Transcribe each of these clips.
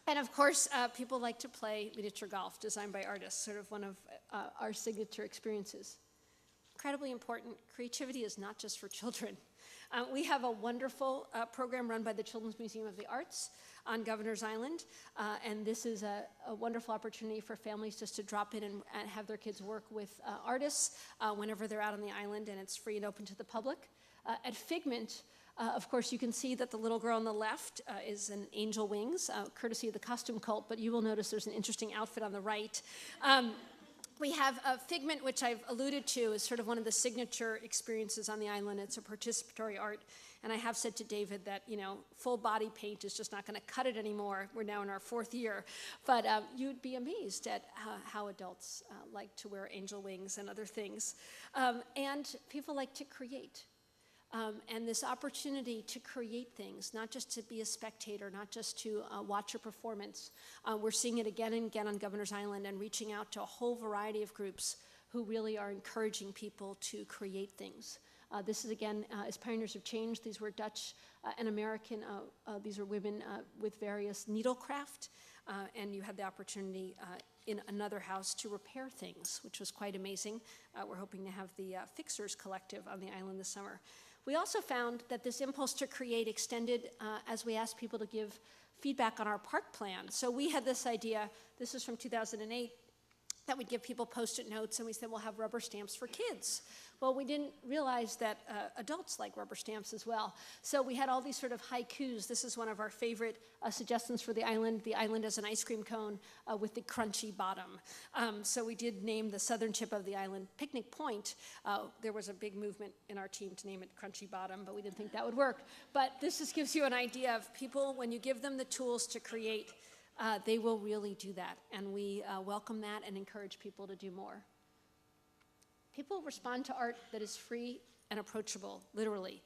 And of course, people like to play miniature golf, designed by artists, sort of one of our signature experiences. Incredibly important, creativity is not just for children. We have a wonderful program run by the Children's Museum of the Arts on Governor's Island, and this is a wonderful opportunity for families just to drop in and have their kids work with artists whenever they're out on the island, and it's free and open to the public. At Figment, of course, you can see that the little girl on the left is an angel wings, courtesy of the costume cult, but you will notice there's an interesting outfit on the right. We have Figment, which I've alluded to, is sort of one of the signature experiences on the island. It's a participatory art, and I have said to David that, you know, full body paint is just not going to cut it anymore. We're now in our 4th year, but you'd be amazed at how adults like to wear angel wings and other things. And people like to create. And this opportunity to create things, not just to be a spectator, not just to watch a performance. We're seeing it again and again on Governor's Island and reaching out to a whole variety of groups who really are encouraging people to create things. This is, again, as Pioneers of Change. These were Dutch and American. These are women with various needlecraft. And you had the opportunity in another house to repair things, which was quite amazing. We're hoping to have the Fixers Collective on the island this summer. We also found that this impulse to create extended as we asked people to give feedback on our park plan. So we had this idea, this is from 2008, that we'd give people Post-it notes, and we said we'll have rubber stamps for kids. Well, we didn't realize that adults like rubber stamps as well. So we had all these sort of haikus. This is one of our favorite suggestions for the island as an ice cream cone with the crunchy bottom. So we did name the southern tip of the island Picnic Point. There was a big movement in our team to name it Crunchy Bottom, but we didn't think that would work. But this just gives you an idea of people, when you give them the tools to create, they will really do that, and we welcome that and encourage people to do more. People respond to art that is free and approachable, literally.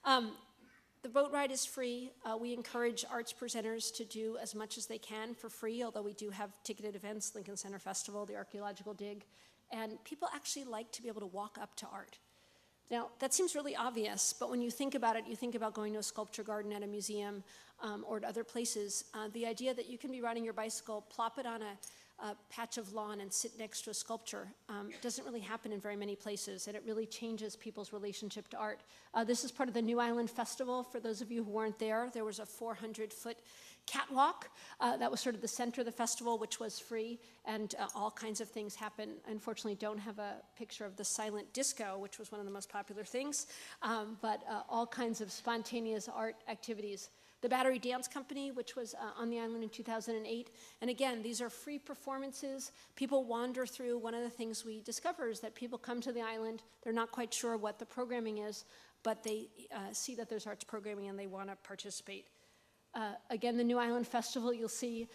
The boat ride is free. We encourage arts presenters to do as much as they can for free, although we do have ticketed events, Lincoln Center Festival, the Archaeological Dig, and people actually like to be able to walk up to art. Now, that seems really obvious, but when you think about it, you think about going to a sculpture garden at a museum or at other places. The idea that you can be riding your bicycle, plop it on a patch of lawn and sit next to a sculpture doesn't really happen in very many places, and it really changes people's relationship to art. This is part of the New Island Festival. For those of you who weren't there, there was a 400-foot catwalk that was sort of the center of the festival, which was free, and all kinds of things happen. Unfortunately, don't have a picture of the silent disco, which was one of the most popular things, but all kinds of spontaneous art activities. The Battery Dance Company, which was on the island in 2008. And again, these are free performances. People wander through. One of the things we discover is that people come to the island. They're not quite sure what the programming is, but they see that there's arts programming and they want to participate. Again, the New Island Festival, you'll see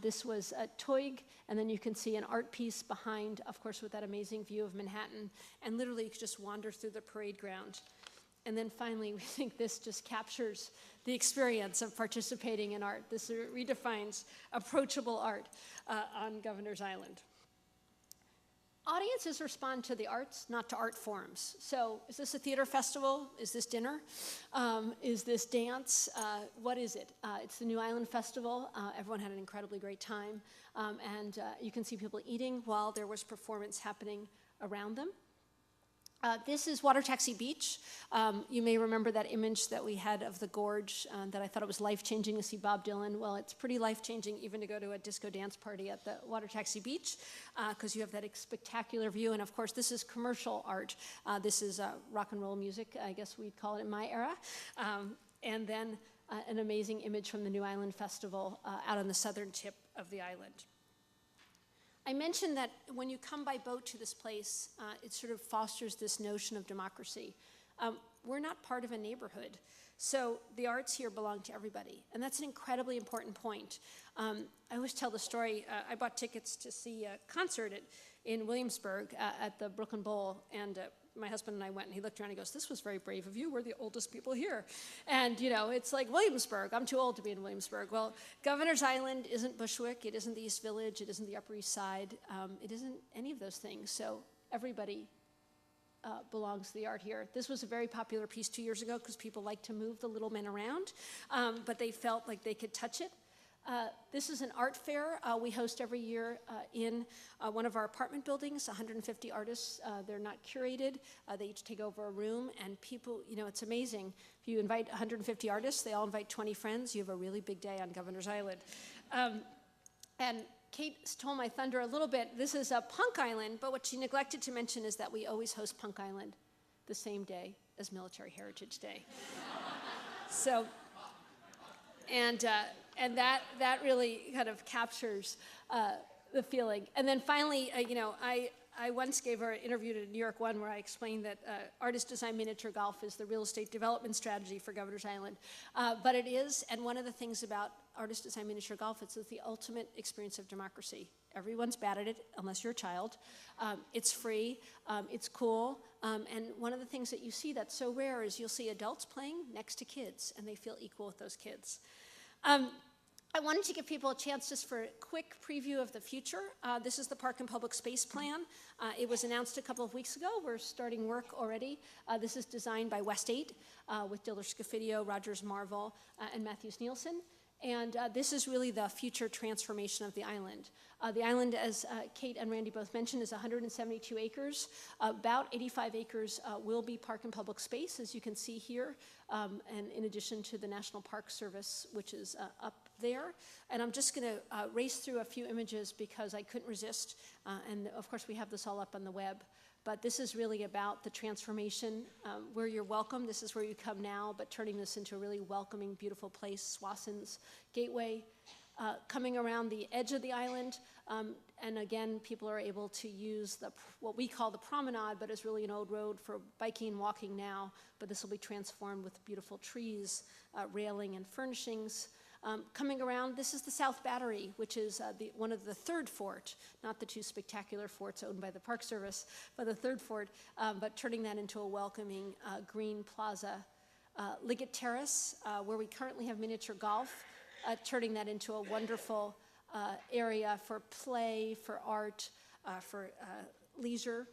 this was at Toig, and then you can see an art piece behind, of course, with that amazing view of Manhattan. And literally, you could just wander through the parade ground. And then finally, we think this just captures the experience of participating in art. This redefines approachable art on Governor's Island. Audiences respond to the arts, not to art forms. So is this a theater festival? Is this dinner? Is this dance? What is it? It's the New Island Festival. Everyone had an incredibly great time. And you can see people eating while there was performance happening around them. This is Water Taxi Beach. You may remember that image that we had of the gorge that I thought it was life-changing to see Bob Dylan. Well, it's pretty life-changing even to go to a disco dance party at the Water Taxi Beach because you have that spectacular view. And of course, this is commercial art. This is rock and roll music, I guess we'd call it in my era. And then an amazing image from the New Island Festival out on the southern tip of the island. I mentioned that when you come by boat to this place, it sort of fosters this notion of democracy. We're not part of a neighborhood, so the arts here belong to everybody, and that's an incredibly important point. I always tell the story, I bought tickets to see a concert in Williamsburg at the Brooklyn Bowl, and my husband and I went, and he looked around and he goes, "This was very brave of you. We're the oldest people here." And, you know, it's like Williamsburg. I'm too old to be in Williamsburg. Well, Governor's Island isn't Bushwick. It isn't the East Village. It isn't the Upper East Side. It isn't any of those things. So everybody belongs to the art here. This was a very popular piece 2 years ago because people like to move the little men around, but they felt like they could touch it. This is an art fair we host every year in one of our apartment buildings, 150 artists. They're not curated. They each take over a room, and people, you know, it's amazing. If you invite 150 artists, they all invite 20 friends. You have a really big day on Governor's Island. And Kate stole my thunder a little bit. This is a Punk Island, but what she neglected to mention is that we always host Punk Island the same day as Military Heritage Day. So, and that really kind of captures the feeling. And then finally, you know, I once gave an interview to New York One where I explained that artist design miniature golf is the real estate development strategy for Governor's Island. But it is, and one of the things about artist design miniature golf, it's the ultimate experience of democracy. Everyone's bad at it, unless you're a child. It's free, it's cool, and one of the things that you see that's so rare is you'll see adults playing next to kids, and they feel equal with those kids. I wanted to give people a chance just for a quick preview of the future. This is the Park and Public Space Plan. It was announced a couple of weeks ago. We're starting work already. This is designed by West 8 with Diller Scofidio, Rogers Marvel, and Matthews Nielsen. And this is really the future transformation of the island. The island, as Kate and Randy both mentioned, is 172 acres. About 85 acres will be park and public space, as you can see here, and in addition to the National Park Service, which is up there. And I'm just going to race through a few images because I couldn't resist. And of course, we have this all up on the web. But this is really about the transformation, where you're welcome. This is where you come now, but turning this into a really welcoming, beautiful place, Swasson's Gateway. Coming around the edge of the island, and again, people are able to use what we call the promenade, but it's really an old road for biking and walking now, but this will be transformed with beautiful trees, railing, and furnishings. Coming around, this is the South Battery, which is one of the third fort, not the two spectacular forts owned by the Park Service, but the third fort, but turning that into a welcoming green plaza. Liggett Terrace, where we currently have miniature golf, turning that into a wonderful area for play, for art, for leisure.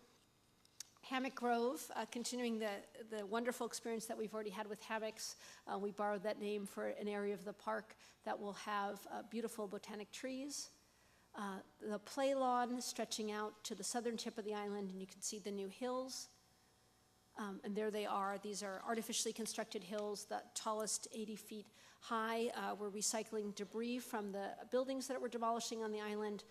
Hammock Grove, continuing the wonderful experience that we've already had with hammocks. We borrowed that name for an area of the park that will have beautiful botanic trees. The play lawn stretching out to the southern tip of the island, and you can see the new hills. And there they are. These are artificially constructed hills, the tallest 80 feet high. We're recycling debris from the buildings that we're demolishing on the island.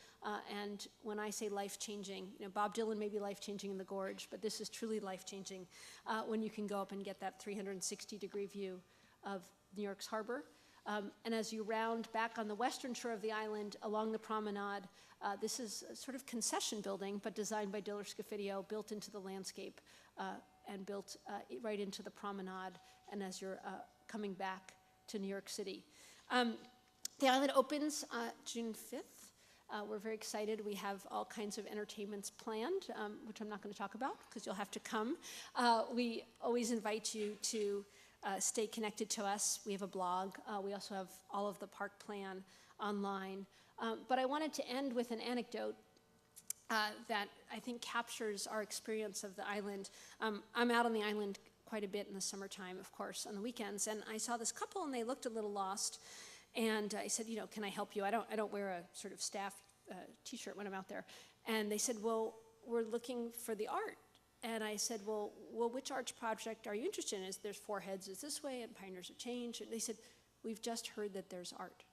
And when I say life-changing, you know, Bob Dylan may be life-changing in the gorge, but this is truly life-changing when you can go up and get that 360-degree view of New York's harbor. And as you round back on the western shore of the island along the promenade, this is a sort of concession building, but designed by Diller Scofidio, built into the landscape and built right into the promenade, and as you're coming back to New York City. The island opens June 5th. We're very excited. We have all kinds of entertainments planned, which I'm not going to talk about because you'll have to come. We always invite you to stay connected to us. We have a blog. We also have all of the park plan online. But I wanted to end with an anecdote that I think captures our experience of the island. I'm out on the island quite a bit in the summertime, of course, on the weekends, and I saw this couple and they looked a little lost, and I said, you know, can I help you? I don't wear a sort of staff t-shirt when I'm out there. And they said, well, we're looking for the art. And I said, well, which arts project are you interested in? There's Four Heads is this way and Pioneers of Change. And they said, we've just heard that there's art.